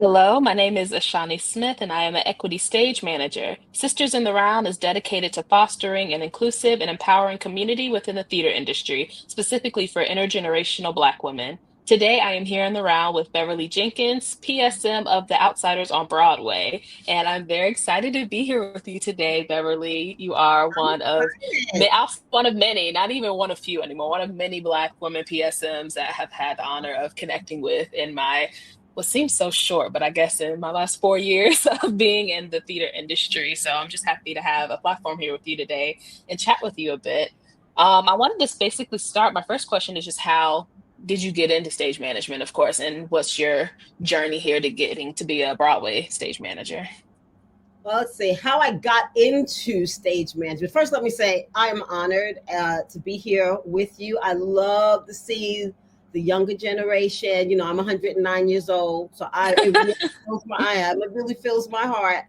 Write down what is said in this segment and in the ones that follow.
Hello, my name is Ashani Smith, and I am an equity stage manager. Sisters in the Round is dedicated to fostering an inclusive and empowering community within the theater industry, specifically for intergenerational Black women. Today, I am here in the round with Beverly Jenkins, PSM of The Outsiders on Broadway, and I'm very excited to be here with you today, Beverly. You are one of many, not even one of few anymore, one of many Black women PSMs that I have had the honor of connecting with in my what seems so short, but I guess in my last 4 years of being in the theater industry. So I'm just happy to have a platform here with you today and chat with you a bit. I wanted to just basically start. My first question is just how did you get into stage management, of course, and what's your journey here to getting to be a Broadway stage manager? Well, let's see how I got into stage management. First, let me say I am honored to be here with you. I love to see the younger generation. You know, I'm 109 years old, so it really fills my heart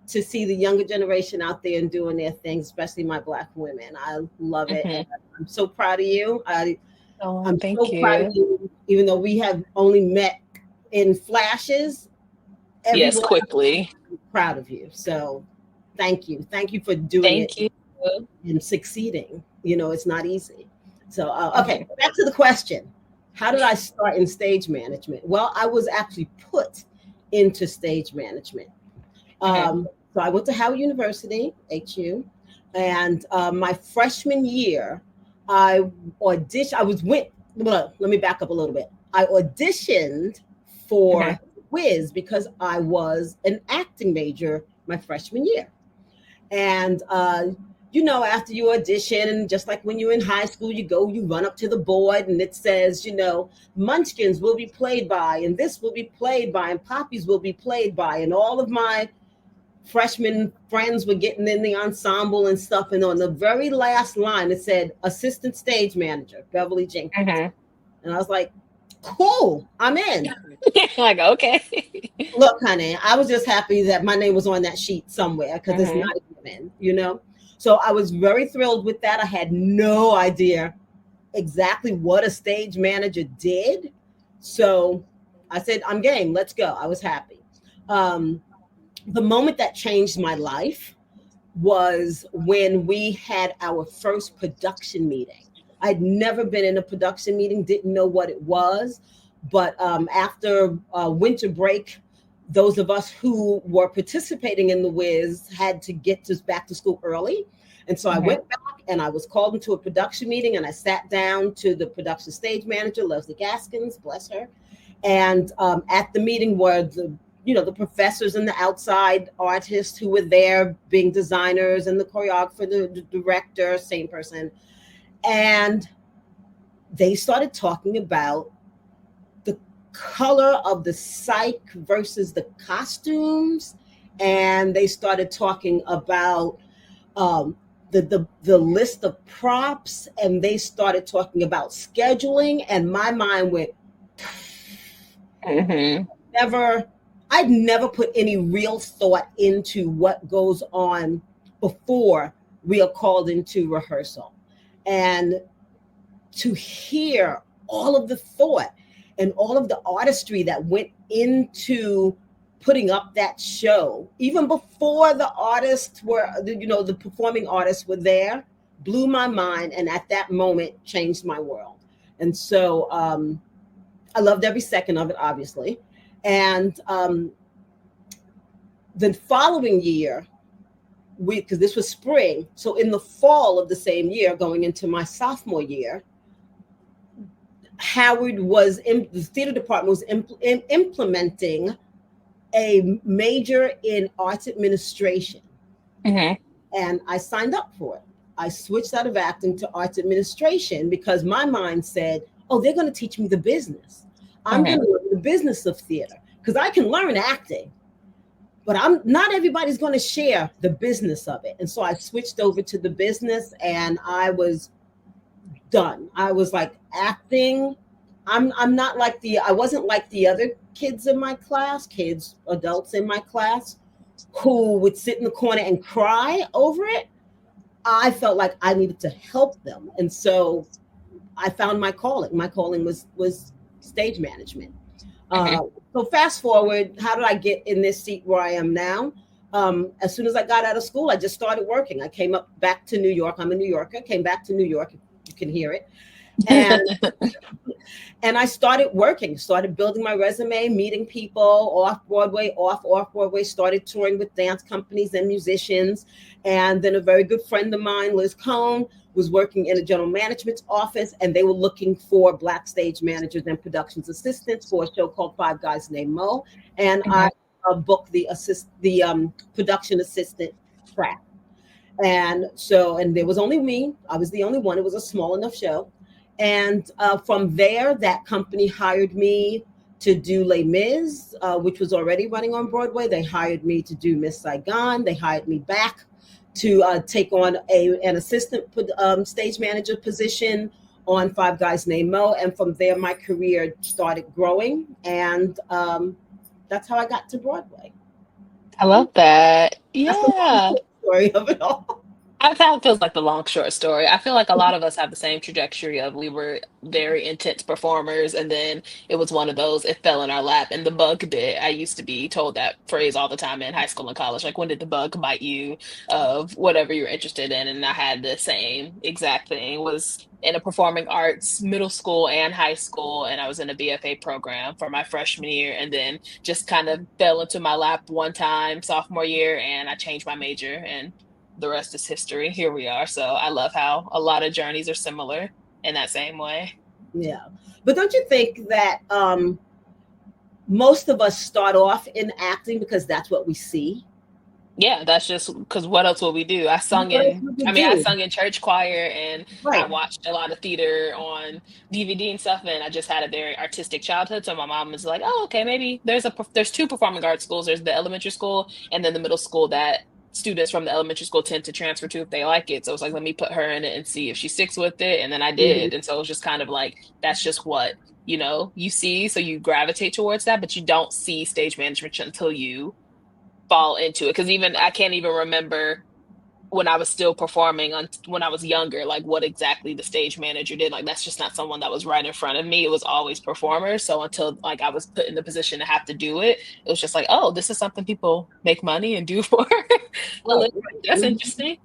to see the younger generation out there and doing their things, especially my Black women. I love it. Hmm. And I'm so proud of you. Oh, I'm thank so proud of you. you, even though we have only met in flashes. Yes, Everyone quickly. proud of you. So thank you. Thank you for doing it Thank you. and succeeding. You know, it's not easy. So, okay, Mhm. back to the question. How did I start in stage management? Well, I was actually put into stage management. Mhm. So I went to Howard University, HU, and my freshman year, I auditioned. Well, let me back up a little bit. I auditioned Mhm. for Wiz because I was an acting major my freshman year. And after you audition, just like when you're in high school, you run up to the board and it says, Munchkins will be played by, and this will be played by, and Poppies will be played by. And all of my freshman friends were getting in the ensemble and stuff. And on the very last line, it said assistant stage manager, Beverly Jenkins. Mhm. And I was like, cool, I'm in. Like, okay. Look, honey, I was just happy that my name was on that sheet somewhere because it's Mhm. not even. So I was very thrilled with that. I had no idea exactly what a stage manager did. So I said, I'm game. Let's go. I was happy. Um, the moment that changed my life was when we had our first production meeting. I'd never been in a production meeting, didn't know what it was. But after winter break, those of us who were participating in the Wiz had to get to back to school early. And so I Mhm. went back and I was called into a production meeting and I sat down to the production stage manager, Leslie Gaskins, bless her. And at the meeting were the professors and the outside artists who were there being designers and the choreographer, the director, same person. And they started talking about the color of the psych versus the costumes. And they started talking about the list of props, and they started talking about scheduling. And my mind went, Mhm. never I'd never put any real thought into what goes on before we are called into rehearsal. And to hear all of the thought and all of the artistry that went into putting up that show, even before the artists were, the performing artists were there, blew my mind. And at that moment, changed my world. And so I loved every second of it, obviously. And the following year, because this was spring, so in the fall of the same year, going into my sophomore year, the theater department was implementing a major in arts administration, Mhm. and I signed up for it. I switched out of acting to arts administration because my mind said, "Oh, they're going to teach me the business. I'm going Mhm. to learn the business of theater because I can learn acting, but I'm not everybody's going to share the business of it." And so I switched over to the business, and I was done. I was like, acting. I'm not like I wasn't like the other kids in my class, adults in my class, who would sit in the corner and cry over it. I felt like I needed to help them, and so I found my calling. My calling was stage management. Mhm. So fast forward, how did I get in this seat where I am now? As soon as I got out of school, I just started working. I came up back to New York. I'm a New Yorker. Came back to New York. You can hear it, and I started working. Started building my resume, meeting people off Broadway, off Broadway. Started touring with dance companies and musicians, and then a very good friend of mine, Liz Cohn, was working in a general management's office, and they were looking for Black stage managers and productions assistants for a show called Five Guys Named Mo, and I Mhm. booked the production assistant track. And there was only me. I was the only one. It was a small enough show. And from there, that company hired me to do Les Mis, which was already running on Broadway. They hired me to do Miss Saigon. They hired me back to take on an assistant stage manager position on Five Guys Named Mo. And from there, my career started growing. And that's how I got to Broadway. I love that. That's the long Yeah. story of it all. I That feels like the long short story. I feel like a lot of us have the same trajectory of we were very intense performers, and then it was one of those, it fell in our lap and the bug bit. I used to be told that phrase all the time in high school and college, like when did the bug bite you of whatever you're interested in? And I had the same exact thing, was in a performing arts middle school and high school, and I was in a BFA program for my freshman year, and then just kind of fell into my lap one time sophomore year, and I changed my major, and the rest is history. Here we are. So I love how a lot of journeys are similar in that same way. Yeah. But don't you think that most of us start off in acting because that's what we see? Yeah, that's just because what else will we do? What else would we I do? sung in church choir, and I Right. watched a lot of theater on DVD and stuff. And I just had a very artistic childhood. So my mom was like, oh, okay, maybe there's two performing arts schools. There's the elementary school and then the middle school that students from the elementary school tend to transfer to if they like it. So it's like, let me put her in it and see if she sticks with it. And then I Mhm. did. And so it was just kind of like, that's just what, you see. So you gravitate towards that, but you don't see stage management until you fall into it. Because even I can't even remember when I was still performing on when I was younger, like what exactly the stage manager did. Like that's just not someone that was right in front of me. It was always performers. So until like I was put in the position to have to do it, it was just like, oh, this is something people make money and do for a Right. living. Right. That's Mhm. interesting.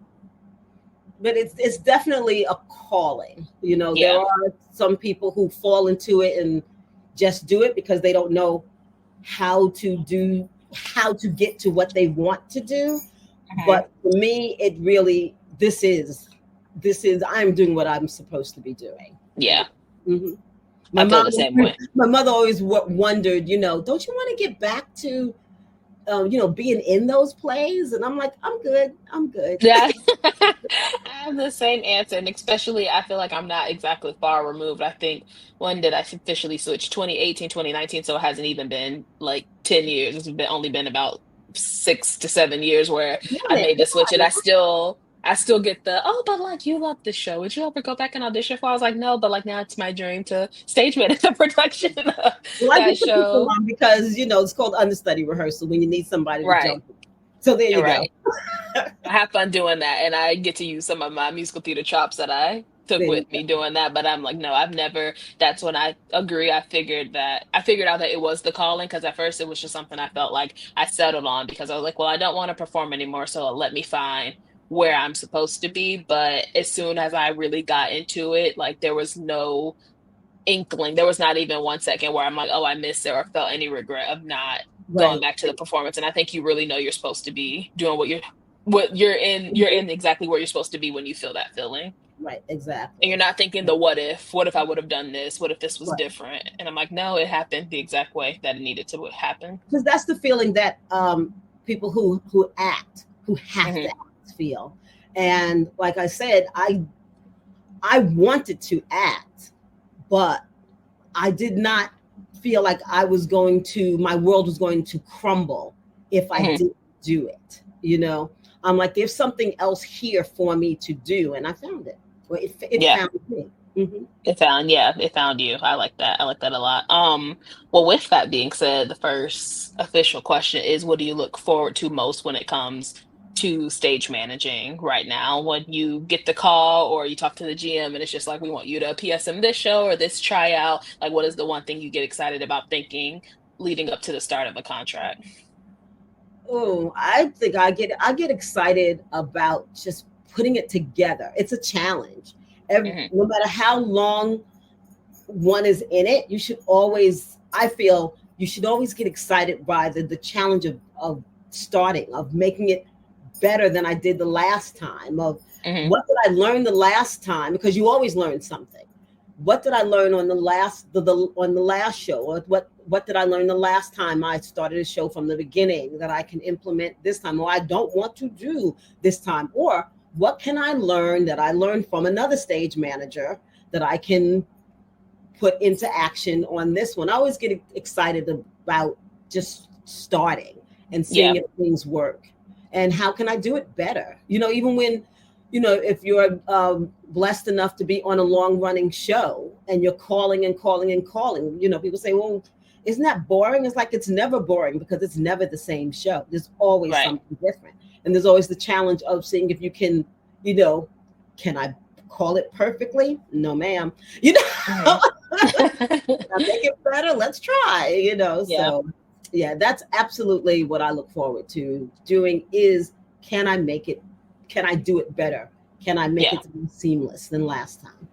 But it's definitely a calling. There Yeah. are some people who fall into it and just do it because they don't know how to get to what they want to do. Mhm. But for me, it really this is I'm doing what I'm supposed to be doing. Yeah. Mhm. My I feel mom, the same way. my mother always wondered, don't you want to get back to, being in those plays? And I'm like, I'm good, I'm good. Yeah. I have the same answer. And especially, I feel like I'm not exactly far removed. I think when did I officially switch? 2018, 2019. So it hasn't even been like 10 years. Only been about 6 to 7 years where I Yeah, made the switch. And I still get the, oh, but like you love the show. Would you ever go back and audition for? I was like, no, but like now it's my dream to stage manage the production of well, I that get the people show. on because it's called understudy rehearsal when you need somebody to Right. jump in. So there you go. Right. I have fun doing that, and I get to use some of my musical theater chops that I took There you with go. me doing that. But I'm like, no, I've never. That's when I agree. I figured out that it was the calling, because at first it was just something I felt like I settled on because I was like, well, I don't want to perform anymore, so let me find where I'm supposed to be. But as soon as I really got into it, like there was no inkling. There was not even 1 second where I'm like, oh, I missed it or felt any regret of not going Right. back to the performance. And I think you really know you're supposed to be doing what you're in exactly where you're supposed to be when you feel that feeling. Right. And you're Exactly. not thinking the what if I would have done this? What if this was Right. different? And I'm like, no, it happened the exact way that it needed to happen. Because that's the feeling that people who have to Hmm. act feel. And like I said, I wanted to act, but I did not feel like my world was going to crumble if I Hmm. didn't do it. I'm like, there's something else here for me to do. And I found it. Well, it Yeah. found me. Hmm. It found you. I like that. I like that a lot. Well, with that being said, the first official question is, what do you look forward to most when it comes to stage managing right now? When you get the call or you talk to the GM and it's just like, we want you to PSM this show or this tryout, like what is the one thing you get excited about thinking leading up to the start of the contract? Oh, I think I get excited about just putting it together. It's a challenge. Hmm. No matter how long one is in it, you should always, I feel you should always get excited by the challenge of starting, of making it better than I did the last time, of Hmm. what did I learn the last time, because you always learn something. What did I learn on the last on the last show? Or what did I learn the last time I started a show from the beginning that I can implement this time, or I don't want to do this time? Or what can I learn that I learned from another stage manager that I can put into action on this one? I always get excited about just starting and seeing Yeah. if things work and how can I do it better. Even when, if you're blessed enough to be on a long running show and you're calling and calling and calling, people say, well, isn't that boring? It's like, it's never boring because it's never the same show. There's always Right. something different. And there's always the challenge of seeing if you can, can I call it perfectly? No, ma'am. Hmm. I make it better. Let's try, Yeah. So yeah, that's absolutely what I look forward to doing is, can I make it, can I do it better? Can I make Yeah. it more seamless than last time?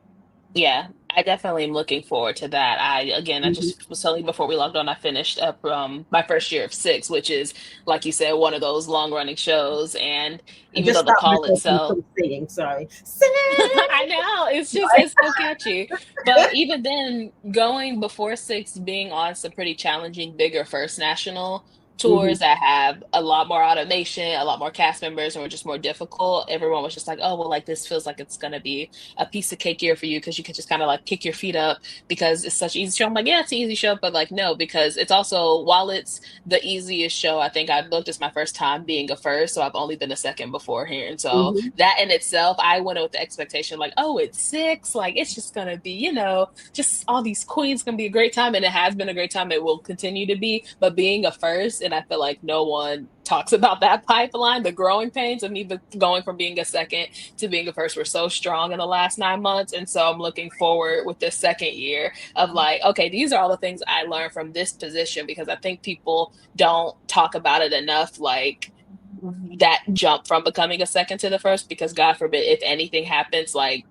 Yeah, I definitely am looking forward to that. I Mhm. just was telling you before we logged on, I finished up my first year of Six, which is, like you said, one of those long running shows. And I even just though the stopped call myself itself, from singing. Sorry. Sing. I know it's so catchy. But even then, going before Six, being on some pretty challenging, bigger first national Mhm. tours that have a lot more automation, a lot more cast members, and were just more difficult, everyone was just like, oh, well, like this feels like it's gonna be a piece of cake year for you because you could just kind of like kick your feet up because it's such an easy show. I'm like, yeah, it's an easy show, but like no, because it's also, while it's the easiest show, I think I've looked, it's my first time being a first, so I've only been a second before here. And so Mhm. that in itself, I went with the expectation like, oh, it's Six, like it's just gonna be, just all these queens, gonna be a great time. And it has been a great time. It will continue to be. But being a first, and I feel like no one talks about that pipeline, the growing pains of me going from being a second to being a first were so strong in the last 9 months. And so I'm looking forward with this second year of like, okay, these are all the things I learned from this position, because I think people don't talk about it enough. Like, that jump from becoming a second to the first, because God forbid if anything happens, like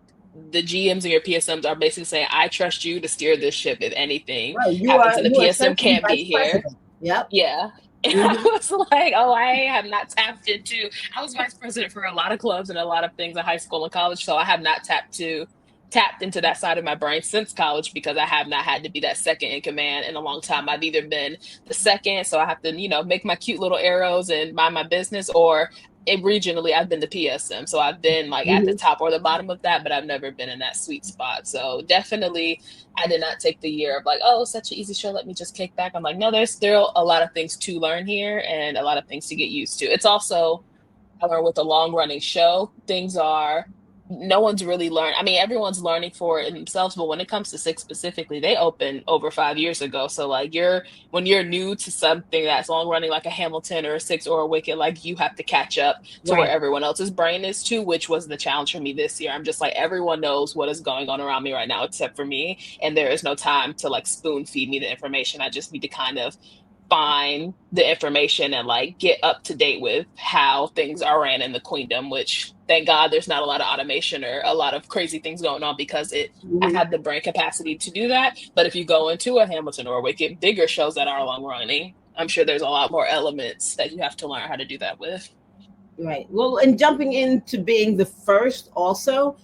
the GMs and your PSMs are basically saying, I trust you to steer this ship if anything Right. You happens are and the you are PSM essentially can't vice be here. president. Yep. Yeah. And I Mhm. was like, oh, I have not tapped into. I was vice president for a lot of clubs and a lot of things in high school and college, so I have not tapped into that side of my brain since college, because I have not had to be that second in command in a long time. I've either been the second, so I have to, make my cute little arrows and mind my business, or regionally, I've been the PSM. So I've been like at the Mhm. top or the bottom of that, but I've never been in that sweet spot. So definitely, I did not take the year of like, oh, such an easy show, let me just kick back. I'm like, no, there's still a lot of things to learn here and a lot of things to get used to. It's also, I learned with a long running show, things are, no one's really learned. I mean, everyone's learning for it themselves, but when it comes to Six specifically, they opened over 5 years ago. So like when you're new to something that's long running, like a Hamilton or a Six or a Wicked, like you have to catch up to where Right. everyone else's brain is too, which was the challenge for me this year. I'm just like, everyone knows what is going on around me right now except for me. And there is no time to like spoon feed me the information. I just need to kind of find the information and like get up to date with how things are ran in the queendom, which thank God there's not a lot of automation or a lot of crazy things going on, because I Mhm. have the brain capacity to do that. But if you go into a Hamilton or a Wicked, bigger shows that are long running, I'm sure there's a lot more elements that you have to learn how to do that with. Right. Well, and jumping into being the first also,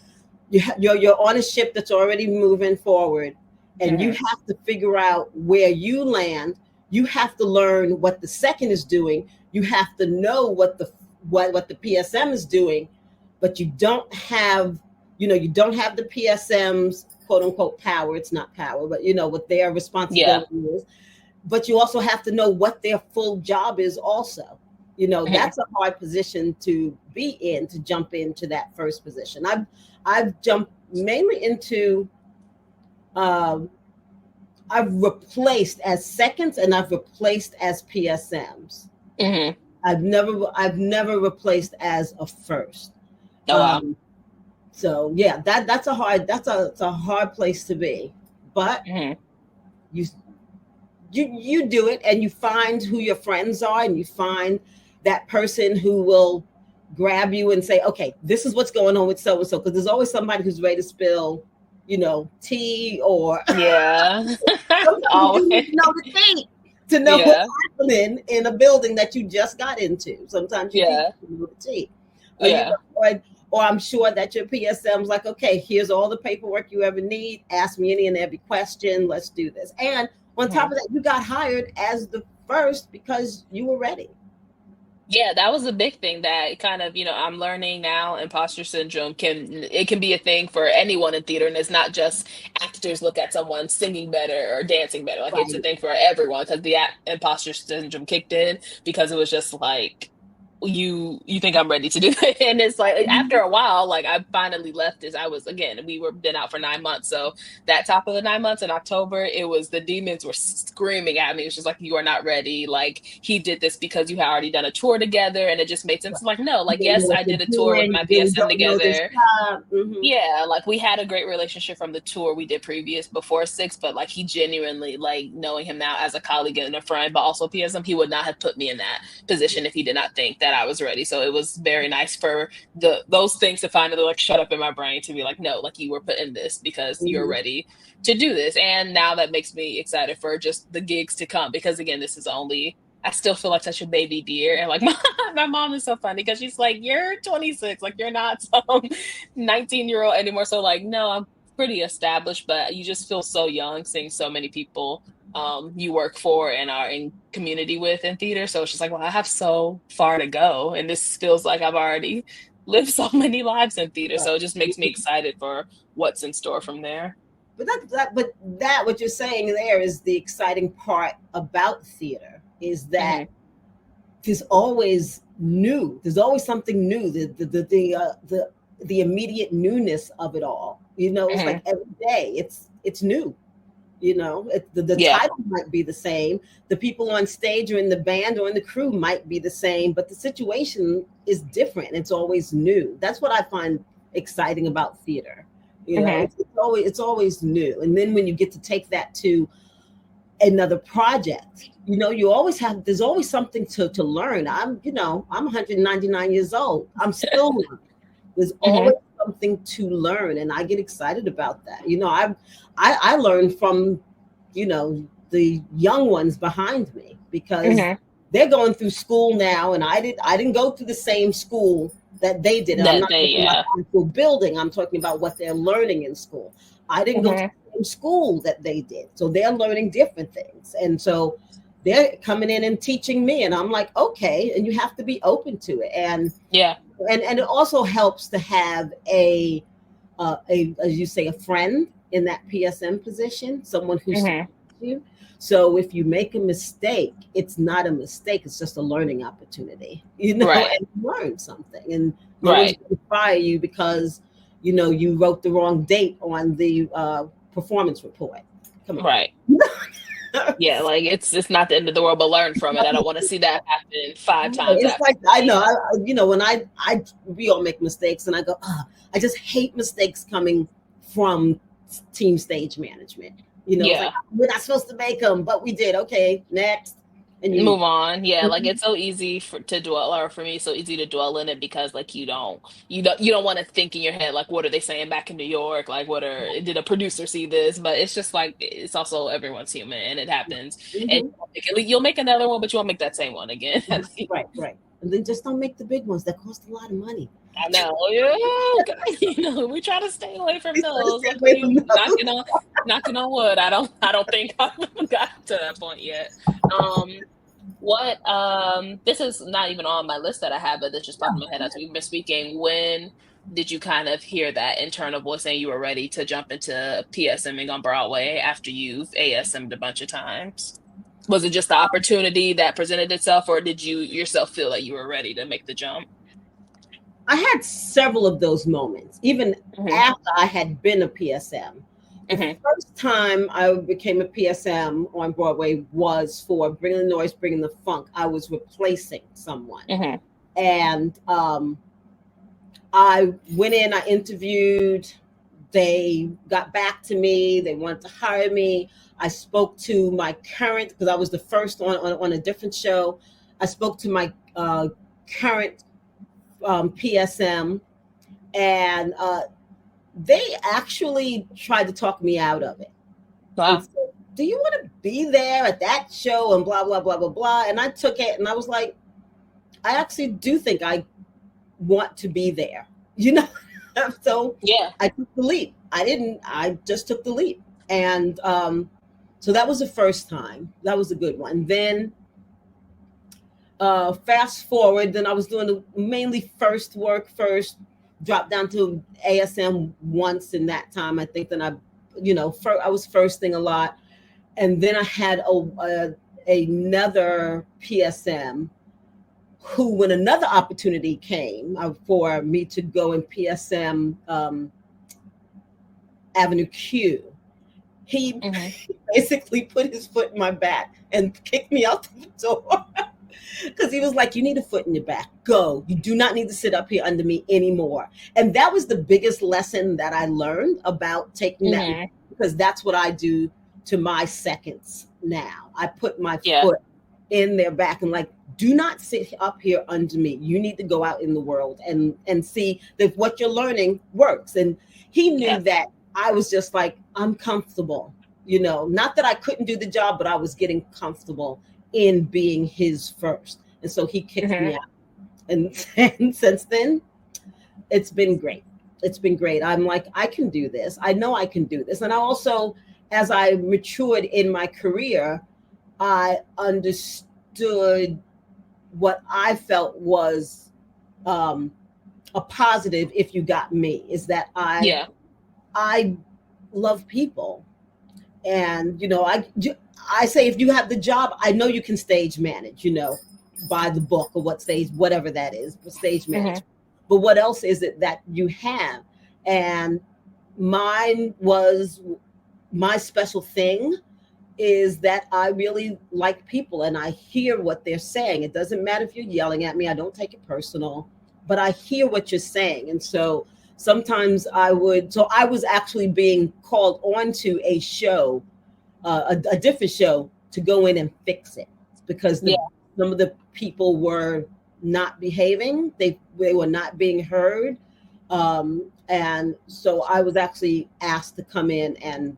you're on a ship that's already moving forward, and you Hmm. have to figure out where you land. You have to learn what the second is doing. You have to know what the PSM is doing, but you don't have the PSM's quote unquote power. It's not power, but what their Yeah. responsibility is. But you also have to know what their full job is also. Hmm. That's a hard position to be in, to jump into that first position. I've jumped mainly into um, I've replaced as seconds and I've replaced as PSMs. Hmm. I've never replaced as a first. Oh wow. Um, so yeah, it's a hard place to be. But Hmm. you you do it, and you find who your friends are, and you find that person who will grab you and say, okay, this is what's going on with so and so, because there's always somebody who's ready to spill, tea, or Yeah. sometimes you do need Always. to know the tea to know what's Yeah. happening in a building that you just got into. Sometimes you do Yeah. know the tea. Yeah. Or I'm sure that your PSM's like, okay, here's all the paperwork you ever need. Ask me any and every question. Let's do this. And on top of that, you got hired as the first because you were ready. Yeah, that was a big thing that kind of, I'm learning now imposter syndrome can be a thing for anyone in theater, and it's not just actors look at someone singing better or dancing better. Like it's a Right. thing for everyone because the imposter syndrome kicked in because it was just like you think I'm ready to do it. And it's like after a while, like I finally left this. I was again, we were been out for 9 months. So that top of the 9 months in October, it was the demons were screaming at me. It was just like, you are not ready. Like he did this because you had already done a tour together, and it just made sense. Like, no, You like don't know yes, what I you're did a tour with doing. my You really PSM don't know this together. job. Mm-hmm. Yeah, like we had a great relationship from the tour we did previous before six, but like he genuinely, like knowing him now as a colleague and a friend, but also PSM, he would not have put me in that position if he did not think that I was ready. So it was very nice for those things to finally like shut up in my brain to be like, no, like you were put in this because you're Mm-hmm. ready to do this. And now that makes me excited for just the gigs to come because again, this is only I still feel like such a baby deer. And like my mom is so funny because she's like, you're 26, like you're not some 19-year-old anymore. So like, no, I'm pretty established, but you just feel so young seeing so many people you work for and are in community with in theater. So it's just like, well, I have so far to go. And this feels like I've already lived so many lives in theater. So it just makes me excited for what's in store from there. But what you're saying there is the exciting part about theater is that Hmm. there's always new. There's always something new. The immediate newness of it all. It's Hmm. like every day it's new. The Yeah. title might be the same. The people on stage or in the band or in the crew might be the same, but the situation is different. It's always new. That's what I find exciting about theater. Hmm. It's always new. And then when you get to take that to another project, there's always something to learn. I'm 199 years old. I'm still learning. There's Hmm. always something to learn, and I get excited about that. I learn from the young ones behind me because Hmm. they're going through school now, and I didn't go through the same school that they did. And I'm That not they, talking about yeah. the actual building. I'm talking about what they're learning in school. I didn't go to Hmm. the same school that they did, so they're learning different things, and so they're coming in and teaching me, and I'm like, okay, and you have to be open to it, Yeah. and it also helps to have a as you say, a friend in that PSM position, someone who Hmm. supports you. So if you make a mistake, it's not a mistake, it's just a learning opportunity, Right. and you learn something, and no one's Right. going to fire you because you wrote the wrong date on the performance report. Come on. Right. Yeah, like it's not the end of the world, but learn from it. I don't want to see that happen five times It's after like, I know, me. when we all make mistakes, and I go, I just hate mistakes coming from team stage management. It's like, Yeah. we're not supposed to make them, but we did. Okay, next, and you. Move on. Yeah, like Mhm. it's so easy to dwell, or for me, it's so easy to dwell in it because like you don't want to think in your head like what are they saying back in New York? Like did a producer see this? But it's just like it's also everyone's human and it happens. And Mhm. you'll make another one, but you won't make that same one again. Right, right. And then just don't make the big ones that cost a lot of money. I know. Yeah, we try to stay away from Please try to those. stay away from Luckily, those. knocking on wood. I don't think I've got to that point yet. Um, what this is not even on my list that I have, but this just popped in my head as we've been speaking. When did you kind of hear that internal voice saying you were ready to jump into PSMing on Broadway after you've ASM'd a bunch of times? Was it just the opportunity that presented itself, or did you yourself feel that you were ready to make the jump? I had several of those moments, even Hmm. after I had been a PSM. The Hmm. first time I became a PSM on Broadway was for Bringing the Noise, Bringing the Funk. I was replacing someone. Hmm. And I went in, I interviewed, they got back to me. They wanted to hire me. I spoke to my current, because I was the first on a different show. I spoke to my current PSM, and they actually tried to talk me out of it. Wow. And said, do you want to be there at that show and blah, blah, blah, blah, blah. And I took it and I was like, I actually do think I want to be there, you know? So Yeah. I took the leap. I just took the leap. And so that was the first time. That was a good one. Then fast forward, then I was doing the mainly first work first, dropped down to ASM once in that time. I think then I was firsting a lot. And then I had another PSM who, when another opportunity came for me to go in PSM Avenue Q, he basically put his foot in my back and kicked me out the door. Because he was like, you need a foot in your back. Go. You do not need to sit up here under me anymore. And that was the biggest lesson that I learned about taking that, because that's what I do to my seconds now. I put my foot in their back and like, do not sit up here under me. You need to go out in the world and see that what you're learning works. And he knew that I was just like, I'm comfortable, not that I couldn't do the job, but I was getting comfortable in being his first. And so he kicked me out. And since then, it's been great. It's been great. I'm like, I can do this. I know I can do this. And I also, as I matured in my career, I understood what I felt was a positive, if you got me, is that I love people. And, I say, if you have the job, I know you can stage manage, by the book or whatever that is, stage management. But what else is it that you have? And my special thing is that I really like people and I hear what they're saying. It doesn't matter if you're yelling at me. I don't take it personal, but I hear what you're saying. And so sometimes I was actually being called onto a show, a different show, to go in and fix it, because some of the people were not behaving. They were not being heard. And so I was actually asked to come in and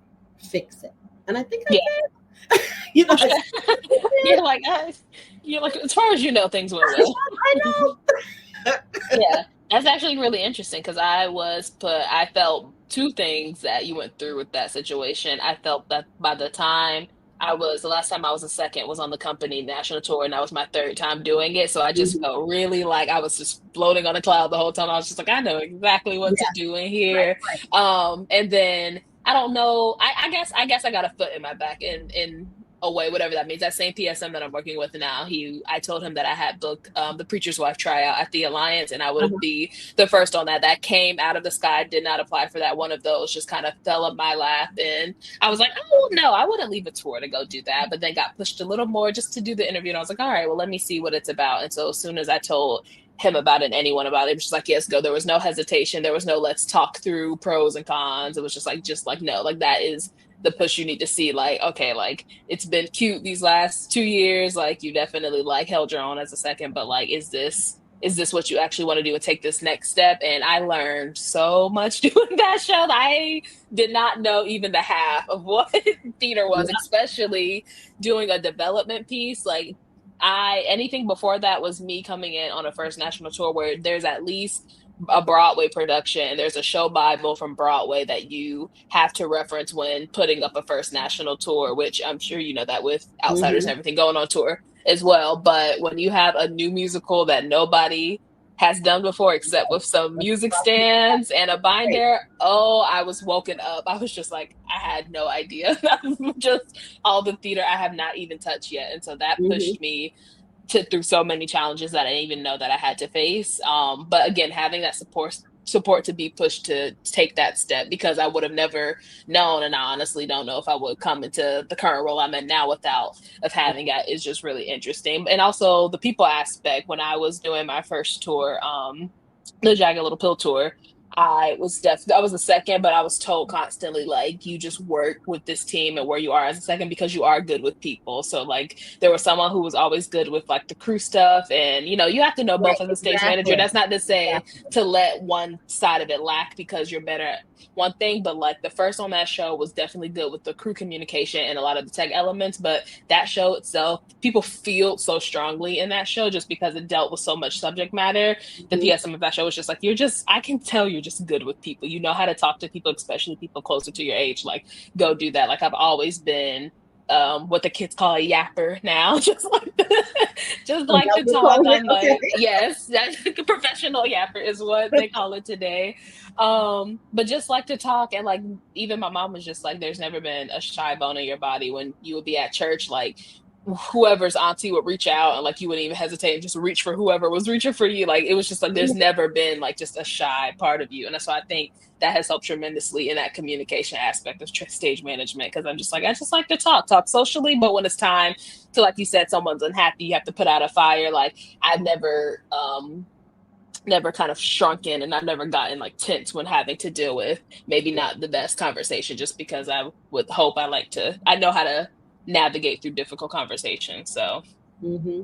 fix it. And I think I did. You're like, as far as you know, things went well. I know. Yeah, that's actually really interesting, because I felt two things that you went through with that situation. I felt that by the time the last time I was a second was on the company national tour, and that was my third time doing it. So I just felt really like I was just floating on a cloud the whole time. I was just like, I know exactly what to do in here. Right. And then I don't know. I guess I got a foot in my back in a way, whatever that means. That same PSM that I'm working with now, I told him that I had booked the Preacher's Wife tryout at the Alliance, and I would be the first on that. That came out of the sky. Did not apply for that. One of those just kind of fell up my lap, and I was like, oh no, I wouldn't leave a tour to go do that. But then got pushed a little more just to do the interview, and I was like, all right, well, let me see what it's about. And so as soon as I told him about it, anyone about it, it was just like, yes, go. There was no hesitation. There was no let's talk through pros and cons. It was just like no, like that is the push you need to see. Like, okay, like it's been cute these last 2 years. Like you definitely like held your own as a second, but like, is this what you actually want to do and take this next step? And I learned so much doing that show. I did not know even the half of what theater was, especially doing a development piece. Like anything before that was me coming in on a first national tour where there's at least a Broadway production. There's a show Bible from Broadway that you have to reference when putting up a first national tour, which I'm sure you know that with Outsiders and everything going on tour as well. But when you have a new musical that nobody has done before except with some music stands and a binder, I was woken up. I was just like, I had no idea. Just all the theater I have not even touched yet. And so that pushed me through so many challenges that I didn't even know that I had to face. But again, having that support to be pushed to take that step, because I would have never known, and I honestly don't know if I would come into the current role I'm in now without having that, is just really interesting. And also the people aspect. When I was doing my first tour, the Jagged Little Pill tour, I was the second, but I was told constantly, like, you just work with this team and where you are as a second because you are good with people. So like there was someone who was always good with like the crew stuff, and you have to know Right, both as a stage manager. exactly. That's not to say Exactly. to let one side of it lack because you're better at one thing, but like the first on that show was definitely good with the crew communication and a lot of the tech elements. But that show itself, people feel so strongly in that show just because it dealt with so much subject matter. The Mhm. PSM of that show was just like, I can tell you're just good with people. You know how to talk to people, especially people closer to your age. Like, go do that. Like, I've always been what the kids call a yapper now. Just Oh, like that to was talk. calling it? I'm Okay. like, yes, that's a professional yapper is what they call it today. But just like to talk, and like even my mom was just like, there's never been a shy bone in your body when you would be at church, like whoever's auntie would reach out and like you wouldn't even hesitate and just reach for whoever was reaching for you. Like it was just like there's never been like just a shy part of you. And that's why I think that has helped tremendously in that communication aspect of stage management, because I'm just like, I just like to talk socially, but when it's time to, like you said, someone's unhappy, you have to put out a fire. Like I've never kind of shrunk in, and I've never gotten like tense when having to deal with maybe Yeah. not the best conversation, just because I would hope I know how to navigate through difficult conversations. So Hmm.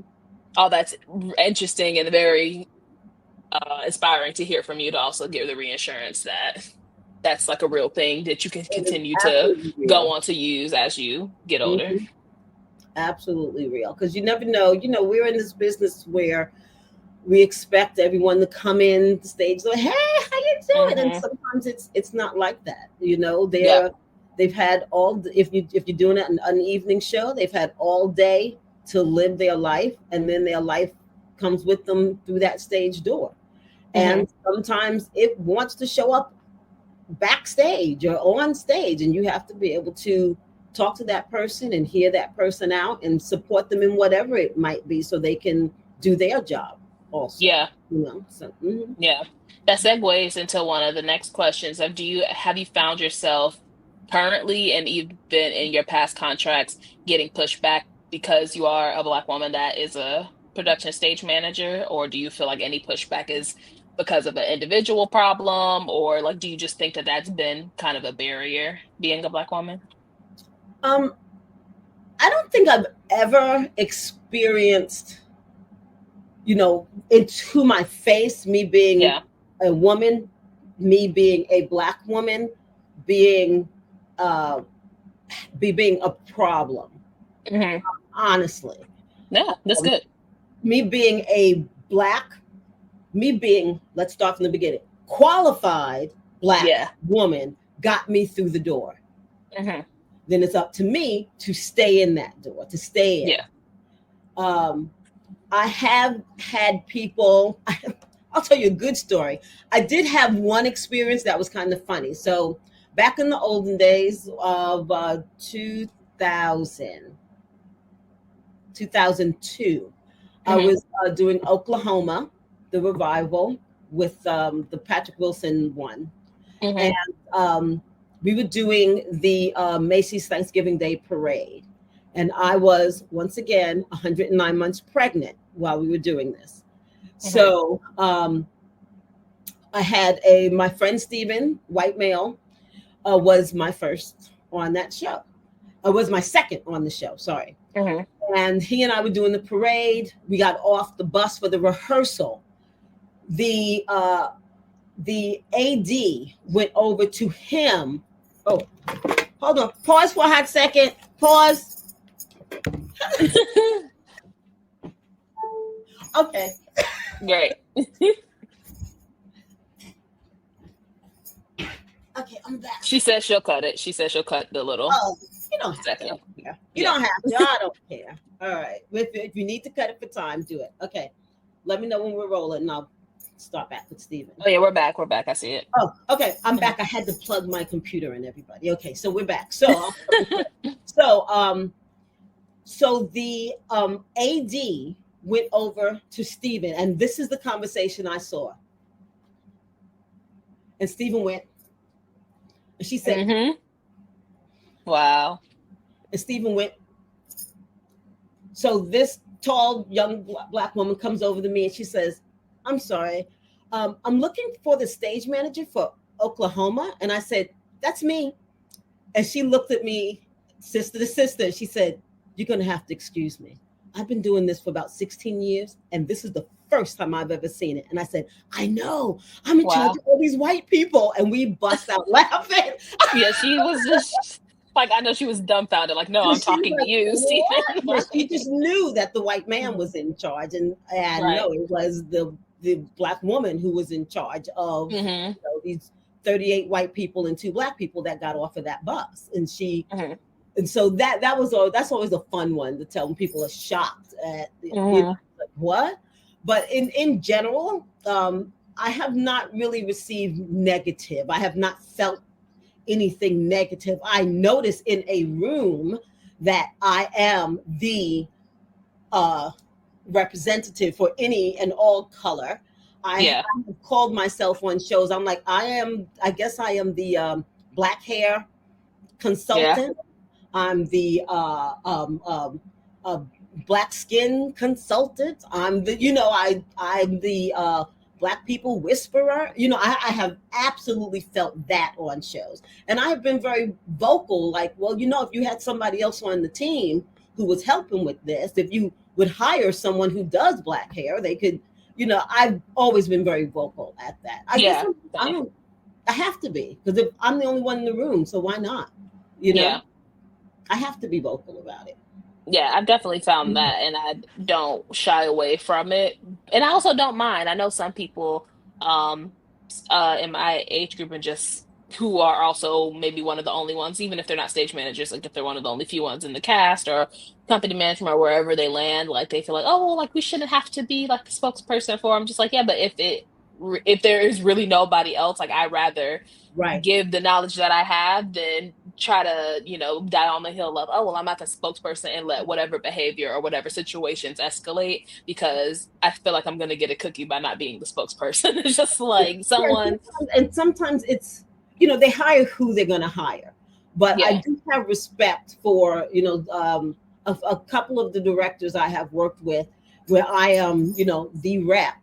all that's interesting and very inspiring to hear from you, to also give the reassurance that that's like a real thing that you can It is continue to absolutely go real. on to use as you get older. Hmm. Absolutely real. Because you never know. We're in this business where we expect everyone to come in the stage like, hey, how you doing? And Hmm. sometimes it's not like that. Yep. They've had if you're doing an evening show, they've had all day to live their life, and then their life comes with them through that stage door. Hmm. And sometimes it wants to show up backstage or on stage, and you have to be able to talk to that person and hear that person out and support them in whatever it might be so they can do their job also. Yeah. So mhm. Yeah. That segues into one of the next questions of, have you found yourself currently and even in your past contracts getting pushed back because you are a Black woman that is a production stage manager? Or do you feel like any pushback is because of an individual problem? Or like, do you just think that that's been kind of a barrier being a Black woman? um I don't think I've ever experienced, into my face, me being Yeah. a woman, me being a Black woman, being uh being a problem, Hmm. honestly. Yeah, that's um, good. Me being a Black, me being, let's start from the beginning, qualified Black Yeah. woman got me through the door. Hmm. Then it's up to me to stay in that door, to stay in. Yeah. um I have had people. I'll tell you a good story. I did have one experience that was kind of funny. So back in the olden days of 2000, 2002, I Hmm. was doing Oklahoma, the revival, with the Patrick Wilson one. And Hmm. we were doing the Macy's Thanksgiving Day Parade. And I was, once again, 109 months pregnant while we were doing this. Hmm. So I had my friend Steven, white male, was my first on that show. Was my second on the show, sorry. Hmm. And he and I were doing the parade. We got off the bus for the rehearsal. The the AD went over to him. Oh, hold on. Pause for a hot second. Pause. Okay. Great. Okay, I'm back. She says she'll cut it. She says she'll cut the little Oh, you don't have to. I second. don't care. You Yeah. don't have to. I don't care. All right. If you need to cut it for time, do it. Okay. Let me know when we're rolling, and I'll start back with Steven. Oh yeah, we're back. We're back. I see it. Oh, okay. I'm back. I had to plug my computer in, everybody. Okay, so we're back. So so the AD went over to Steven, and this is the conversation I saw. And Steven went, and she said, Hmm. Wow. and Steven went. So this tall young Black woman comes over to me and she says, "I'm sorry, I'm looking for the stage manager for Oklahoma. And I said, that's me. And she looked at me, sister to sister. She said, you're going to have to excuse me. I've been doing this for about 16 years, and this is the first time I've ever seen it. And I said, I know, I'm in charge Wow. of all these white people. And we bust out laughing. Yeah, she was just like, I know she was dumbfounded, like, no, I'm She was talking to like, you, what? Stephen. Yeah, she Like, just knew that the white man mhm. was in charge. And Right. no, it was the black woman who was in charge of Hmm. these 38 white people and 2 black people that got off of that bus. Hmm. And so that's always a fun one to tell when people are shocked at Hmm. like, what. But in general, I have not really received negative. I have not felt anything negative. I notice in a room that I am the uh, representative for any and all color. I Yeah. have called myself on shows. I'm like, I guess I am the black hair Yeah. consultant. I'm the black skin consultant. I'm the black people whisperer. I have absolutely felt that on shows, and I have been very vocal. Like, well, if you had somebody else on the team who was helping with this, if you would hire someone who does black hair, they could. I've always been very vocal at that. I guess Yeah. I don't. I have to be, because if I'm the only one in the room, so why not? You know. Yeah. I have to be vocal about it. Yeah, I've definitely found Mhm. that, and I don't shy away from it. And I also don't mind. I know some people um in my age group and just who are also maybe one of the only ones, even if they're not stage managers, like if they're one of the only few ones in the cast or company management or wherever they land, like they feel like, oh, well, like we shouldn't have to be like the spokesperson for them. Just like, yeah, but if there is really nobody else, like I rather Right. give the knowledge that I have than try to, die on the hill of, oh, well, I'm not the spokesperson and let whatever behavior or whatever situations escalate because I feel like I'm going to get a cookie by not being the spokesperson. It's just Yeah. like Yeah, someone, and sometimes it's, they hire who they're going to hire. But I yeah. do have respect for, a couple of the directors I have worked with where I am, the rep,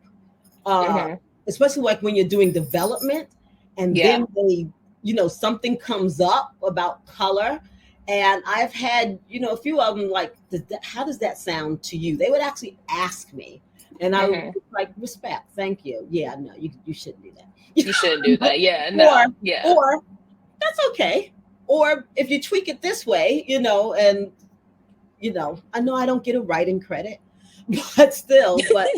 uh, Hmm. especially like when you're doing development and Yeah. then something comes up about color. And I've had, a few of them like, how does that sound to you? They would actually ask me. And I would Hmm. be like, respect, thank you. Yeah, no, you shouldn't do You shouldn't do that. that. Yeah. or, No. Yeah. or that's okay. Or if you tweak it this way, and, I know I don't get a writing credit, but still, but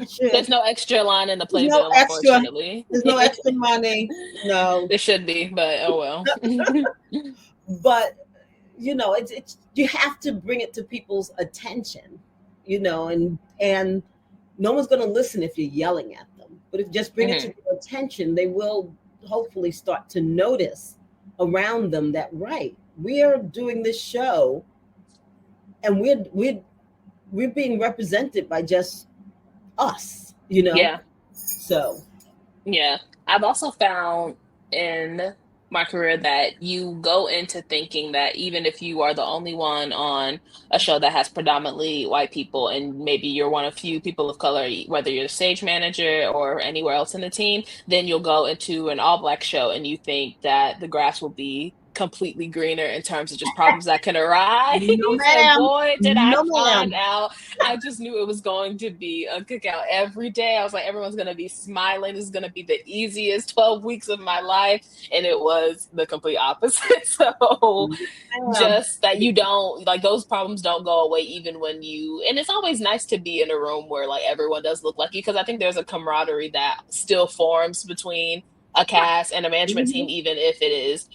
I should. There's no extra line in the There's no playbill, extra, unfortunately. there's no extra money. No. There should be, but oh well. But it's you have to bring it to people's attention, and no one's going to listen if you're yelling at them. But if you just bring it to Hmm. their attention, they will hopefully start to notice around them that, right, we are doing this show and we're being represented by just us. Yeah. So Yeah. I've also found in my career that you go into thinking that even if you are the only one on a show that has predominantly white people and maybe you're one of few people of color, whether you're the stage manager or anywhere else in the team, then you'll go into an all black show and you think that the grass will be completely greener in terms of just problems that can arise. no, And ma'am. boy, did I No, find ma'am. out. I just knew it was going to be a cookout every day. I was like, everyone's going to be smiling. This is going to be the easiest 12 weeks of my life. And it was the complete opposite. So Ma'am. just that you don't like those problems don't go away even when you, and it's always nice to be in a room where like everyone does look like you because I think there's a camaraderie that still forms between a cast and a management team, Mhm. even if it is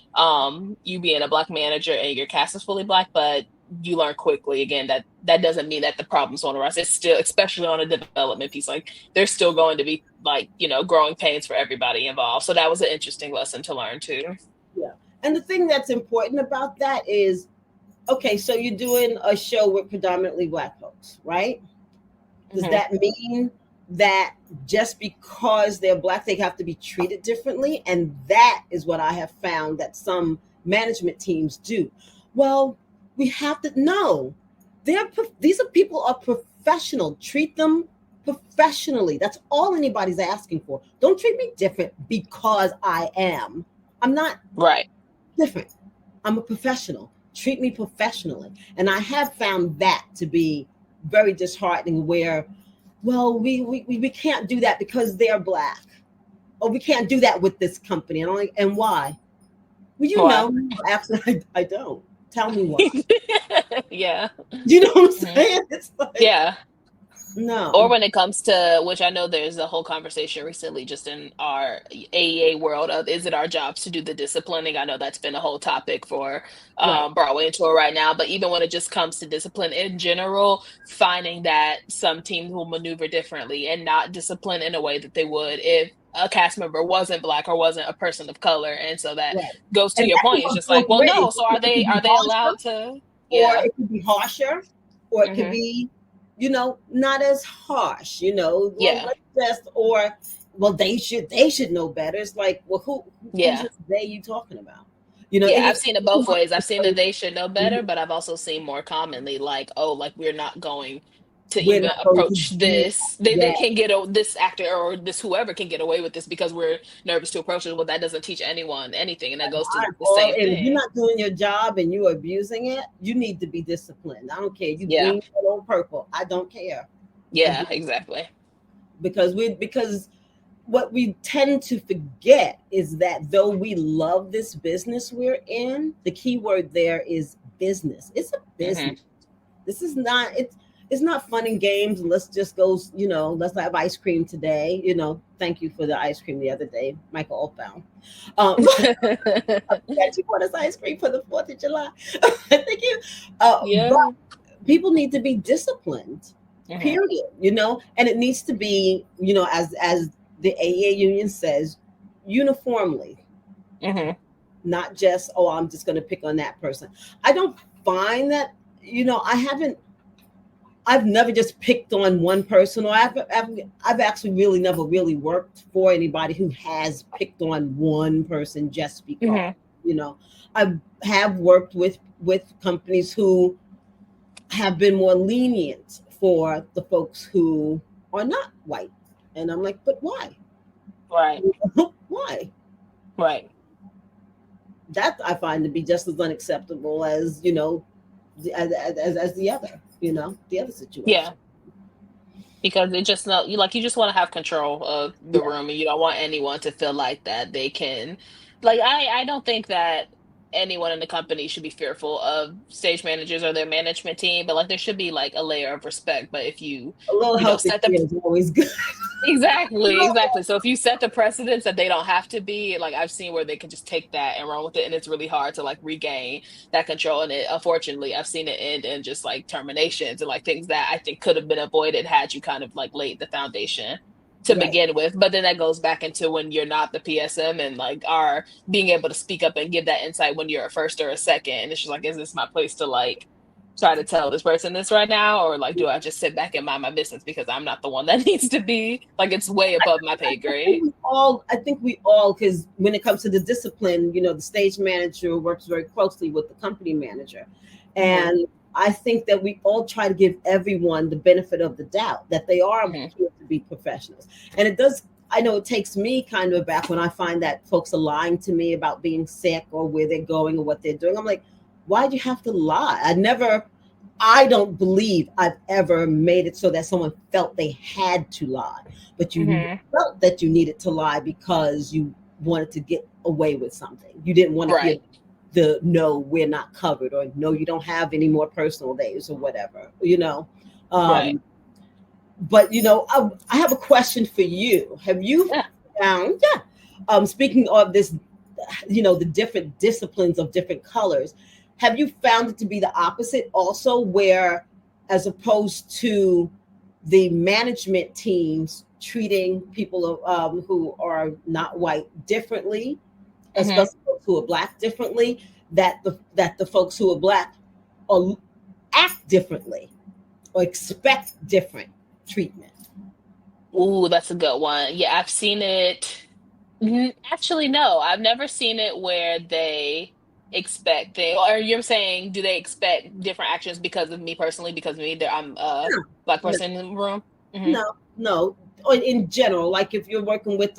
you being a black manager and your cast is fully black, but you learn quickly again that that doesn't mean that the problems won't arise. It's still, especially on a development piece, like there's still going to be like, growing pains for everybody involved. So that was an interesting lesson to learn too. Yeah. And the thing that's important about that is, okay, so you're doing a show with predominantly black folks, right? Does Hmm. that mean that just because they're black, they have to be treated differently? And that is what I have found that some management teams do. Well, we have to know these are people are professional. Treat them professionally. That's all anybody's asking for. Don't treat me different because I am. I'm not Right. different. I'm a professional. Treat me professionally. And I have found that to be very disheartening where, well, we can't do that because they're Black. Or we can't do that with this company. And why? Well, Why? actually, I don't. Tell me why. Yeah. You know what I'm Mhm. saying? It's like, Yeah. Or no. when it comes to, which I know there's a whole conversation recently just in our AEA world of, is it our jobs to do the disciplining? I know that's been a whole topic for Right. Broadway and tour right now. But even when it just comes to discipline in general, finding that some teams will maneuver differently and not discipline in a way that they would if a cast member wasn't Black or wasn't a person of color. And so that Right. goes to And your that can point. It's go just like, both well, ways. no. So are It they could be allowed harsher, to? or Yeah. it could be harsher, or it could Hmm. be, not as harsh, well, Yeah. let's just, or, well, they should know better. It's like, well, who's Yeah. this they you talking about? Yeah, And I've it's seen it too both hard ways. I've seen that because they should know better, but I've also seen more commonly like, oh, like we're not going to we're even not going to approach do this. They that. can get this actor or this whoever can get away with this because we're nervous to approach it. Well, that doesn't teach anyone anything, and that goes to I'm the all, same and if you're thing. not doing your job and you're abusing it, you need to be disciplined. I don't care. You Yeah, green, yellow, purple. I don't care. yeah, exactly. Because what we tend to forget is that though we love this business we're in, the key word there is business. It's a Hmm. business. This is not it's not fun and games. Let's just go, let's have ice cream today. Thank you for the ice cream the other day, Michael Oldbound. That you bought us ice cream for the 4th of July. Thank you. But Yeah. people need to be disciplined, Hmm. period. And it needs to be, as the AA union says, uniformly, Hmm. not just, oh, I'm just going to pick on that person. I don't find that, I've never just picked on one person, or I've actually really never really worked for anybody who has picked on one person just because. Hmm. You know, I have worked with companies who have been more lenient for the folks who are not white, and I'm like, but why? Right. Why? Right. That I find to be just as unacceptable as as the other Yeah. situation. Because it just not you like you just want to have control of the Yeah. room and you don't want anyone to feel like that they can like I don't think that anyone in the company should be fearful of stage managers or their management team, but like there should be like a layer of respect. But if A little healthy set the fear is always good. exactly, exactly. So if you set the precedence that they don't have to be, like I've seen where they can just take that and run with it, and it's really hard to like regain that control. And it, unfortunately, I've seen it end in just like terminations and like things that I think could have been avoided had you kind of like laid the foundation to Right. begin with. But then that goes back into when you're not the PSM and like are being able to speak up and give that insight when you're a first or a second. And it's just like, is this my place to like try to tell this person this right now, or like do I just sit back and mind my business because I'm not the one that needs to be like it's way above my pay grade. I think we all, because when it comes to the discipline, the stage manager works very closely with the company manager. Hmm. And I think that we all try to give everyone the benefit of the doubt that they are Hmm. here to be professionals. And it does, I know it takes me kind of back when I find that folks are lying to me about being sick or where they're going or what they're doing. I'm like, why'd you have to lie? I don't believe I've ever made it so that someone felt they had to lie, but you Hmm. felt that you needed to lie because you wanted to get away with something. You didn't want to hear Right. the no, we're not covered, or no, you don't have any more personal days or whatever. Right. Um, but I have a question for you. Have you Yeah. found, yeah, speaking of this, the different disciplines of different colors, have you found it to be the opposite also, where as opposed to the management teams treating people who are not white differently, Hmm. especially folks who are black differently, that the folks who are black are, act differently or expect different treatment? Ooh, that's a good one. Yeah, I've seen it. Actually, no, I've never seen it where they expect things. Or you're saying, do they expect different actions because of me personally? Because of me, I'm a No, black no, person in the room. Hmm. no. no, or in general, like if you're working with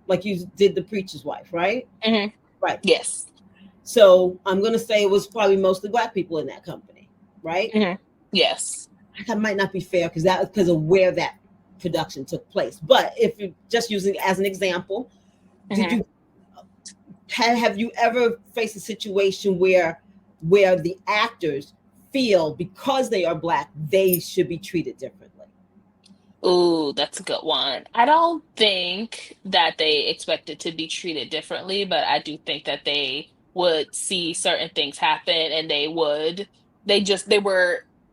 like you did the preacher's wife, right? Hmm. Right. Yes. So I'm gonna say it was probably mostly black people in that company, right? Hmm. Yes. That might not be fair because that was because of where that production took place. But if you're just using it as an example, did Hmm. you have you ever faced a situation where the actors feel because they are black they should be treated differently? Ooh, that's a good one. I don't think that they expected to be treated differently, but I do think that they would see certain things happen and they were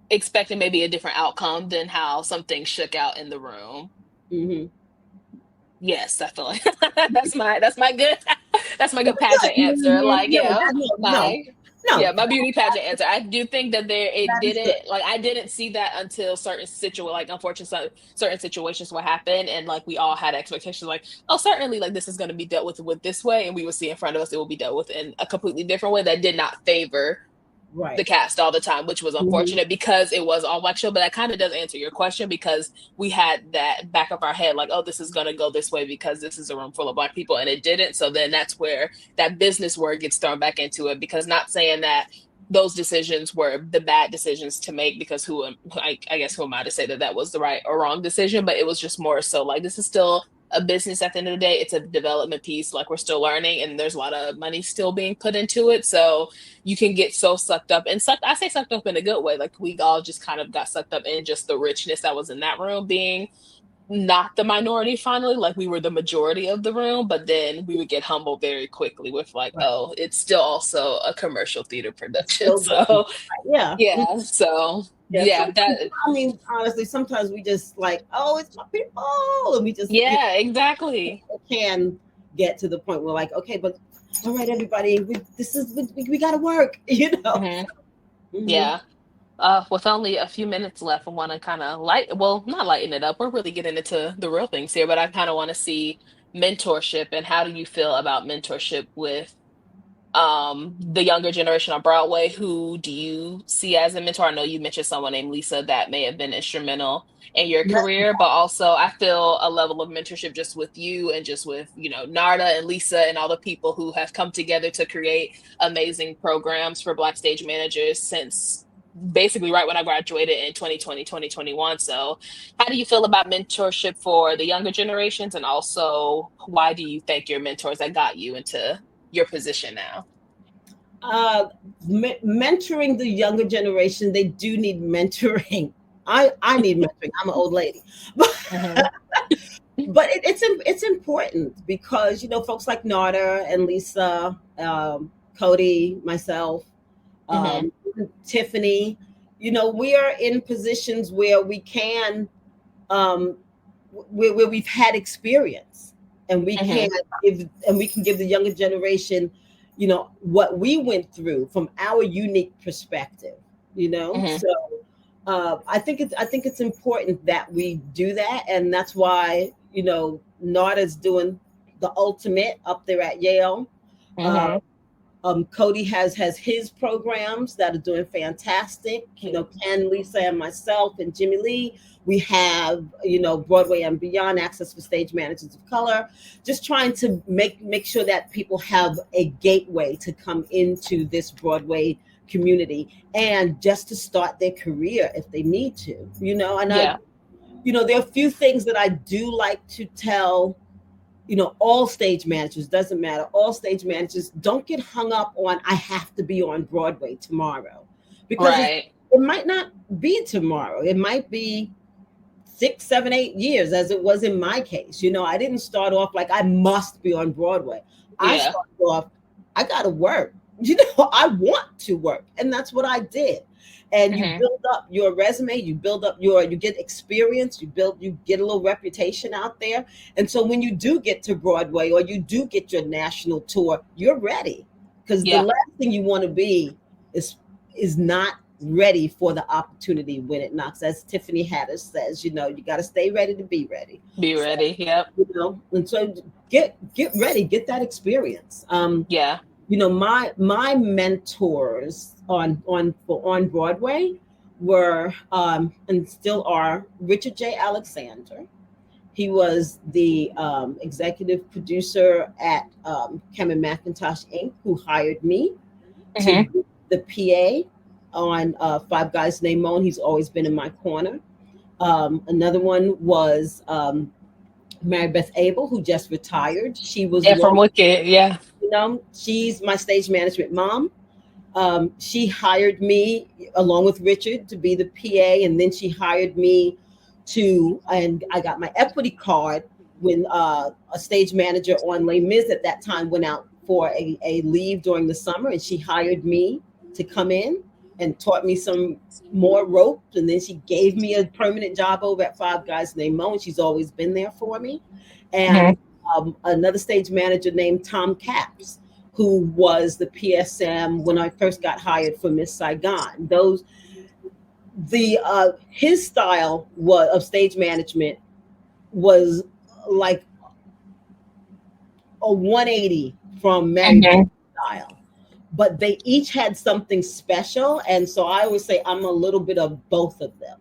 expecting maybe a different outcome than how some things shook out in the room. Mm-hmm. Yes, I feel like that's my good that's my good pageant answer. Like, yeah, No, my no, yeah, my beauty pageant answer. I do think that it that is good. didn't like I didn't see that until unfortunate certain situations would happen, and like we all had expectations like, oh, certainly like this is going to be dealt with this way, and we would see in front of us it will be dealt with in a completely different way that did not favor the Right. cast all the time, which was Mm-hmm. unfortunate because it was all black show. But that kind of does answer your question because we had that back of our head, like, oh, this is gonna go this way because this is a room full of black people, and it didn't. So then that's where that business word gets thrown back into it. Because not saying that those decisions were the bad decisions to make, because I guess who am I to say that that was the right or wrong decision? But it was just more so like this is still a business at the end of the day. It's a development piece. Like we're still learning, and there's a lot of money still being put into it. So you can get so sucked up and I say sucked up in a good way. Like we all just kind of got sucked up in just the richness that was in that room being not the minority finally, like we were the majority of the room, but then we would get humbled very quickly with like, Right. oh, it's still also a commercial theater It's production. still business. So Yeah. yeah, so Yeah. yeah, Sometimes, I mean, honestly, sometimes we just like, oh, it's my people, and we just yeah, exactly. can get to the point where like, okay, but all right, everybody, we got to work, you know. Hmm. Mhm. Yeah. With only a few minutes left, I want to kind of well, not lighten it up. We're really getting into the real things here, but I kind of want to see mentorship and how do you feel about mentorship with the younger generation on Broadway? Who do you see as a mentor? I know you mentioned someone named Lisa that may have been instrumental in your career, but also I feel a level of mentorship just with you and just with, Narda and Lisa and all the people who have come together to create amazing programs for Black stage managers since basically right when I graduated in 2020, 2021. So how do you feel about mentorship for the younger generations? And also, why do you think your mentors that got you into your position now? uh, Mentoring the younger generation, they do need mentoring. I need mentoring. I'm an old lady, but Hmm. it's important because folks like Narda and Lisa, Cody, myself, Hmm. um, Tiffany. We are in positions where we can, um, where we've had experience, and Hmm. we can give the younger generation, what we went through from our unique perspective. Hmm. So I think it's important that we do that, and that's why Nada's doing the ultimate up there at Yale. Uh, Hmm. Cody has his programs that are doing fantastic. Ken, Lisa, and myself, and Jimmy Lee. We have Broadway and Beyond access for stage managers of color. Just trying to make sure that people have a gateway to come into this Broadway community and just to start their career if they need to. And Yeah. there are a few things that I do like to tell all stage managers, doesn't matter. All stage managers, don't get hung up on I have to be on Broadway tomorrow, because Right. it might not be tomorrow. It might be 6, 7, 8 years, as it was in my case. I didn't start off like I must be on Broadway. I Yeah. started off, I got to work. I want to work, and that's what I did. And you Hmm. build up your resume, you get experience, you get a little reputation out there. And so when you do get to Broadway or you do get your national tour, you're ready. Because the Yeah. last thing you want to be is not ready for the opportunity when it knocks. As Tiffany Haddish says, you got to stay ready to be ready. Be So, ready. Yep. and so get ready, get that experience. Yeah. My mentors on Broadway were and still are Richard J. Alexander. He was the executive producer at Cameron Macintosh Inc., who hired me to Mm-hmm. be the PA on Five Guys Named Mo. He's always been in my corner. Another one was Mary Beth Abel, who just retired. She was Yeah, from one, Wicked. Yeah. she's my stage management mom. She hired me along with Richard to be the PA, and then she hired me and I got my equity card when a stage manager on Les Mis at that time went out for a leave during the summer, and she hired me to come in and taught me some more ropes, and then she gave me a permanent job over at Five Guys Named Mo, and she's always been there for me. And another stage manager named Tom Capps, who was the PSM when I first got hired for Miss Saigon. His style of stage management was like a 180 from Mary Beth's style, but they each had something special. And so I always say I'm a little bit of both of them.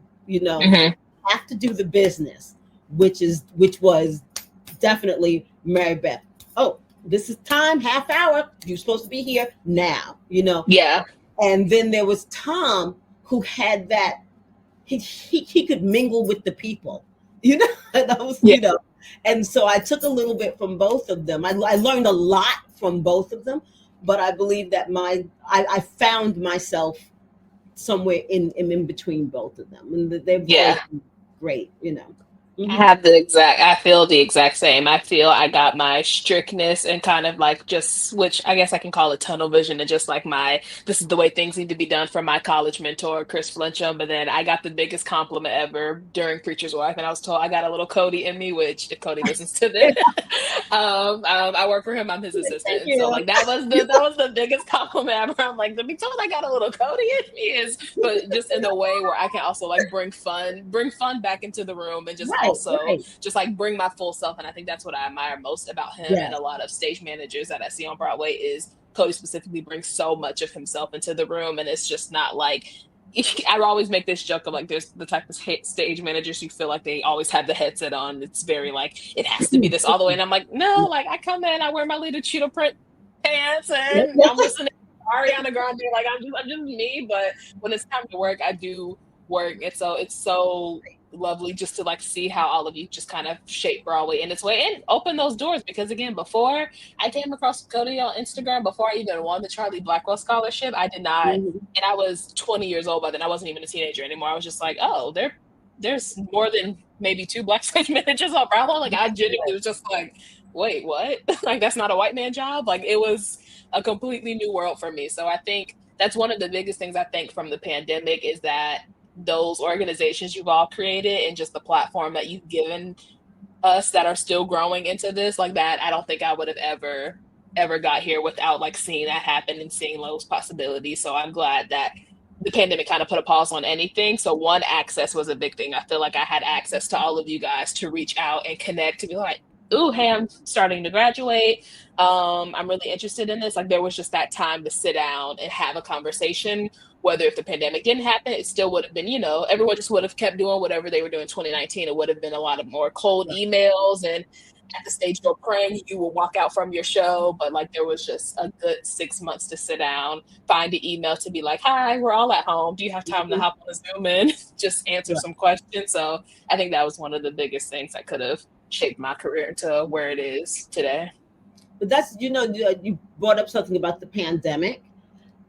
Have to do the business, which was definitely Mary Beth. Oh, this is time, half hour. You're supposed to be here now, Yeah. And then there was Tom, who had that he could mingle with the people, and so I took a little bit from both of them. I learned a lot from both of them, but I believe that I found myself somewhere in between both of them, and they've always been great. I feel the exact same. I feel I got my strictness and kind of like just switch, I guess I can call it tunnel vision, and just like this is the way things need to be done from my college mentor, Chris Flinchum. But then I got the biggest compliment ever during Preacher's Wife, and I was told I got a little Cody in me, which if Cody listens to this, I work for him. I'm his assistant. And so like that was the biggest compliment ever. I'm like, to be told I got a little Cody in me but just in a way where I can also like bring fun back into the room, and just just like bring my full self. And I think that's what I admire most about him and a lot of stage managers that I see on Broadway is Cody specifically brings so much of himself into the room. And it's just not like, I always make this joke of like, there's the type of stage managers you feel like they always have the headset on. It's very like, it has to be this all the way. And I'm like, no, like I come in, I wear my little cheetah print pants and I'm listening to Ariana Grande. Like I'm just me. But when it's time to work, I do work. And so it's so lovely just to like see how all of you just kind of shape Broadway in its way and open those doors. Because again, before I came across Cody on Instagram, before I even won the Charlie Blackwell scholarship, I did not, and I was 20 years old by then. I wasn't even a teenager anymore. I was just like, oh, there's more than maybe 2 Black stage managers on Broadway. Like I genuinely was just like, wait, what? Like that's not a white man job? Like it was a completely new world for me. So I think that's one of the biggest things I think from the pandemic is that those organizations you've all created and just the platform that you've given us that are still growing into this, like that, I don't think I would have ever got here without like seeing that happen and seeing those possibilities. So I'm glad that the pandemic kind of put a pause on anything. So one, access was a big thing. I feel like I had access to all of you guys to reach out and connect, to be like, ooh, hey, I'm starting to graduate. I'm really interested in this. Like there was just that time to sit down and have a conversation. Whether if the pandemic didn't happen, it still would have been, everyone just would have kept doing whatever they were doing in 2019. It would have been a lot of more cold emails, and at the stage you're praying you will walk out from your show. But like there was just a good 6 months to sit down, find an email to be like, hi, we're all at home. Do you have time to hop on a Zoom and just answer some questions? So I think that was one of the biggest things that could have shaped my career into where it is today. But that's, you brought up something about the pandemic,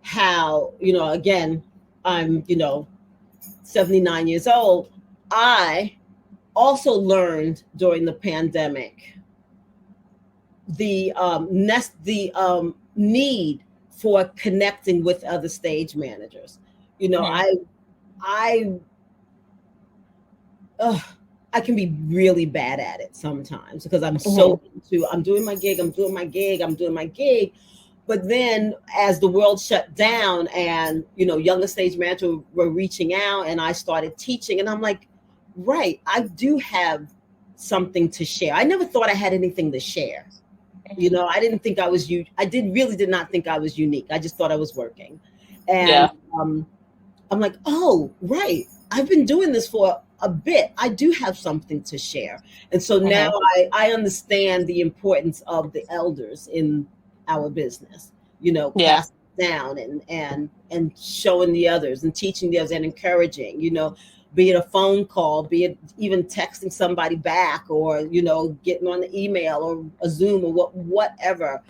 how, again, I'm, 79 years old. I also learned during the pandemic the need for connecting with other stage managers. I can be really bad at it sometimes because I'm so I'm doing my gig. But then as the world shut down and, younger stage managers were reaching out and I started teaching, and I'm like, right, I do have something to share. I never thought I had anything to share. I didn't think I was really did not think I was unique. I just thought I was working. And I'm like, oh, right. I've been doing this for a bit. I do have something to share. And so now Mhm. I understand the importance of the elders in our business, Yeah. passing down and showing the others and teaching the others and encouraging, be it a phone call, be it even texting somebody back or, getting on the email or a Zoom or whatever.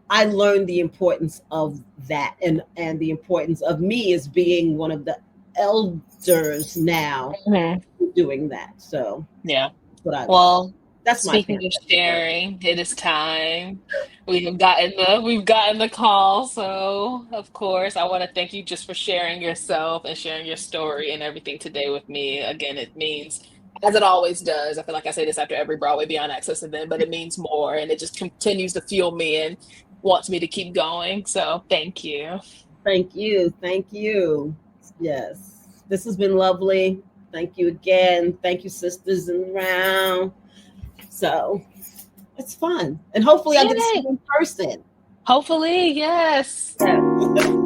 I learned the importance of that and the importance of me as being one of the elders now Mhm. doing that. So Yeah. that's what I love. Well, That's my speaking family. of sharing, it is time. We've gotten the call. So of course I want to thank you just for sharing yourself and sharing your story and everything today with me. Again, it means, as it always does, I feel like I say this after every Broadway Beyond Access event, but it means more and it just continues to fuel me and wants me to keep going. So thank you. Thank you. Thank you. Yes. This has been lovely. Thank you again. Thank you, sisters in the round. So it's fun. And hopefully I'll get to see Yay! you in person. Hopefully, yes. Yeah.